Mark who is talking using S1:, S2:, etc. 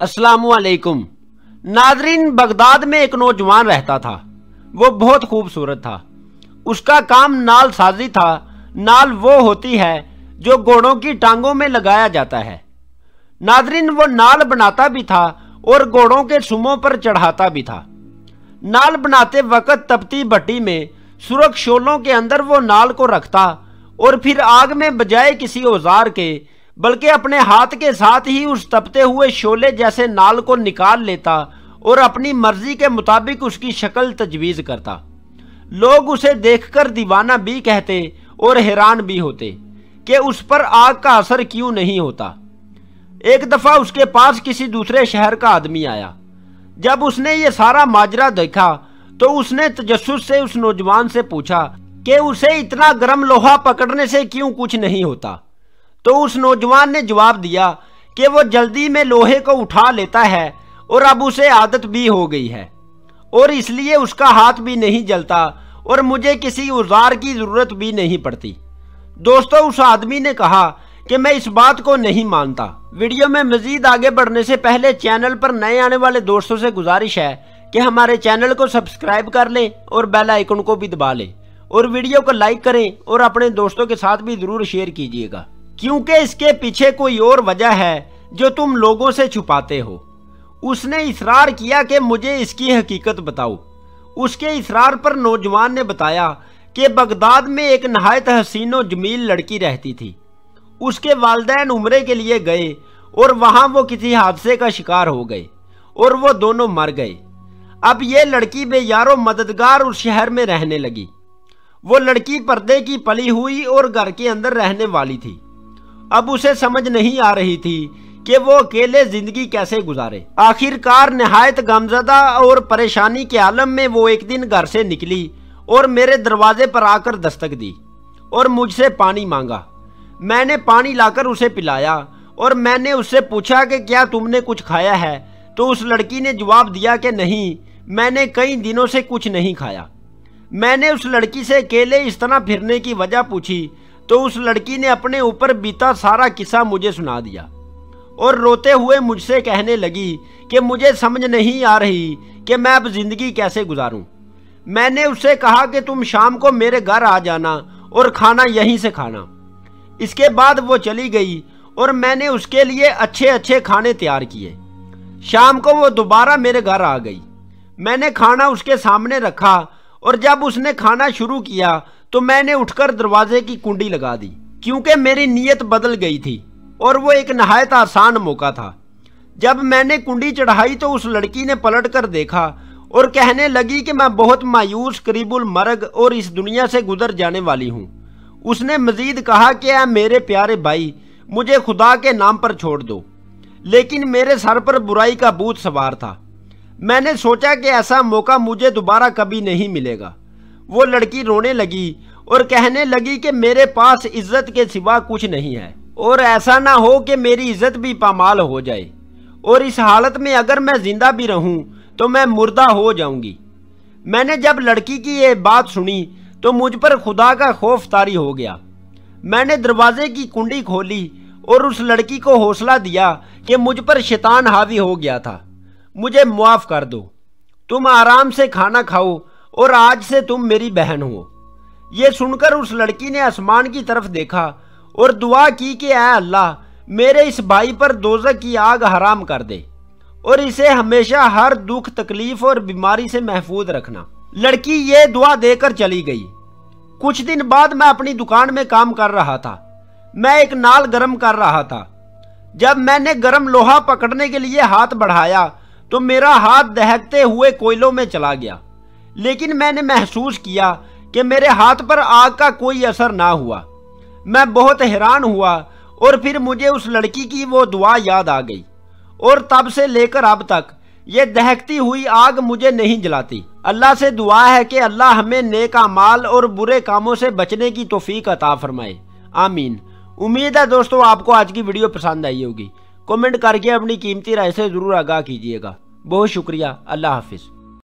S1: अस्सलाम वालेकुम Nadreen. Baghdad में एक नौजवान रहता था। वो बहुत खूबसूरत था। उसका काम नाल साजी था। नाल वो होती है जो घोड़ों की टांगों में लगाया जाता है। नादरीन वो नाल बनाता भी था और घोड़ों के सुमों पर चढ़ाता भी था। नाल बनाते वक्त तपती भट्टी में सुरख शोलों के अंदर वो नाल को रखता और फिर आग में बजाय किसी औजार के बल्कि अपने हाथ के साथ ही उस तपते हुए शोले जैसे नाल को निकाल लेता और अपनी मर्जी के मुताबिक उसकी शक्ल तजवीज़ करता। लोग उसे देखकर दीवाना भी कहते और हैरान भी होते कि उस पर आग का असर क्यों नहीं होता। एक दफ़ा उसके पास किसी दूसरे शहर का आदमी आया। जब उसने ये सारा माजरा देखा तो उसने तजस्सुस से उस नौजवान से पूछा कि उसे इतना गर्म लोहा पकड़ने से क्यों कुछ नहीं होता। तो उस नौजवान ने जवाब दिया कि वो जल्दी में लोहे को उठा लेता है और अब उसे आदत भी हो गई है और इसलिए उसका हाथ भी नहीं जलता और मुझे किसी औजार की ज़रूरत भी नहीं पड़ती। दोस्तों, उस आदमी ने कहा कि मैं इस बात को नहीं मानता। वीडियो में मजीद आगे बढ़ने से पहले चैनल पर नए आने वाले दोस्तों से गुजारिश है कि हमारे चैनल को सब्सक्राइब कर लें और बेल आइकन को भी दबा लें और वीडियो को लाइक करें और अपने दोस्तों के साथ भी ज़रूर शेयर कीजिएगा, क्योंकि इसके पीछे कोई और वजह है जो तुम लोगों से छुपाते हो। उसने इसरार किया कि मुझे इसकी हकीकत बताओ। उसके इसरार पर नौजवान ने बताया कि बगदाद में एक नहायत हसीन और जमील लड़की रहती थी। उसके वालिदैन उम्रे के लिए गए और वहां वो किसी हादसे का शिकार हो गए और वो दोनों मर गए। अब ये लड़की बेयारो मददगार उस शहर में रहने लगी। वो लड़की पर्दे की पली हुई और घर के अंदर रहने वाली थी। अब उसे समझ नहीं आ रही थी कि वो अकेले जिंदगी कैसे गुजारे। आखिरकार नहायत गमज़दा और परेशानी के आलम में वो एक दिन घर से निकली और मेरे दरवाजे पर आकर दस्तक दी और मुझसे पानी मांगा। मैंने पानी लाकर उसे पिलाया और मैंने उससे पूछा कि क्या तुमने कुछ खाया है। तो उस लड़की ने जवाब दिया कि नहीं, मैंने कई दिनों से कुछ नहीं खाया। मैंने उस लड़की से अकेले इस तरह फिरने की वजह पूछी तो उस लड़की ने अपने ऊपर बीता सारा किस्सा मुझे सुना दिया और रोते हुए मुझसे कहने लगी कि मुझे समझ नहीं आ रही कि मैं अब जिंदगी कैसे गुजारूं। मैंने उससे कहा कि तुम शाम को मेरे घर आ जाना और खाना यहीं से खाना। इसके बाद वो चली गई और मैंने उसके लिए अच्छे अच्छे खाने तैयार किए। शाम को वो दोबारा मेरे घर आ गई। मैंने खाना उसके सामने रखा और जब उसने खाना शुरू किया तो मैंने उठकर दरवाजे की कुंडी लगा दी, क्योंकि मेरी नीयत बदल गई थी और वो एक नहायत आसान मौका था। जब मैंने कुंडी चढ़ाई तो उस लड़की ने पलट कर देखा और कहने लगी कि मैं बहुत मायूस, करीबुल मरग और इस दुनिया से गुजर जाने वाली हूँ। उसने मजीद कहा कि ऐ मेरे प्यारे भाई, मुझे खुदा के नाम पर छोड़ दो। लेकिन मेरे सर पर बुराई का भूत सवार था। मैंने सोचा कि ऐसा मौका मुझे दोबारा कभी नहीं मिलेगा। वो लड़की रोने लगी और कहने लगी कि मेरे पास इज्जत के सिवा कुछ नहीं है और ऐसा ना हो कि मेरी इज्जत भी पामाल हो जाए और इस हालत में अगर मैं जिंदा भी रहूं तो मैं मुर्दा हो जाऊंगी। मैंने जब लड़की की ये बात सुनी तो मुझ पर खुदा का खौफ तारी हो गया। मैंने दरवाजे की कुंडी खोली और उस लड़की को हौसला दिया कि मुझ पर शैतान हावी हो गया था। मुझे माफ़ कर दो, तुम आराम से खाना खाओ और आज से तुम मेरी बहन हो। ये सुनकर उस लड़की ने आसमान की तरफ देखा और दुआ की कि ऐ अल्लाह, मेरे इस भाई पर दोज़ख की आग हराम कर दे और इसे हमेशा हर दुख, तकलीफ और बीमारी से महफूज रखना। लड़की ये दुआ देकर चली गई। कुछ दिन बाद मैं अपनी दुकान में काम कर रहा था। मैं एक नाल गर्म कर रहा था। जब मैंने गर्म लोहा पकड़ने के लिए हाथ बढ़ाया तो मेरा हाथ दहकते हुए कोयलों में चला गया। लेकिन मैंने महसूस किया कि मेरे हाथ पर आग का कोई असर ना हुआ। मैं बहुत हैरान हुआ और फिर मुझे उस लड़की की वो दुआ याद आ गई और तब से लेकर अब तक ये दहकती हुई आग मुझे नहीं जलाती। अल्लाह से दुआ है कि अल्लाह हमें नेक अमाल और बुरे कामों से बचने की तौफीक अता फरमाए, आमीन। उम्मीद है दोस्तों आपको आज की वीडियो पसंद आई होगी। कमेंट करके अपनी कीमती राय से ज़रूर आगाह कीजिएगा। बहुत शुक्रिया। अल्लाह हाफिज़।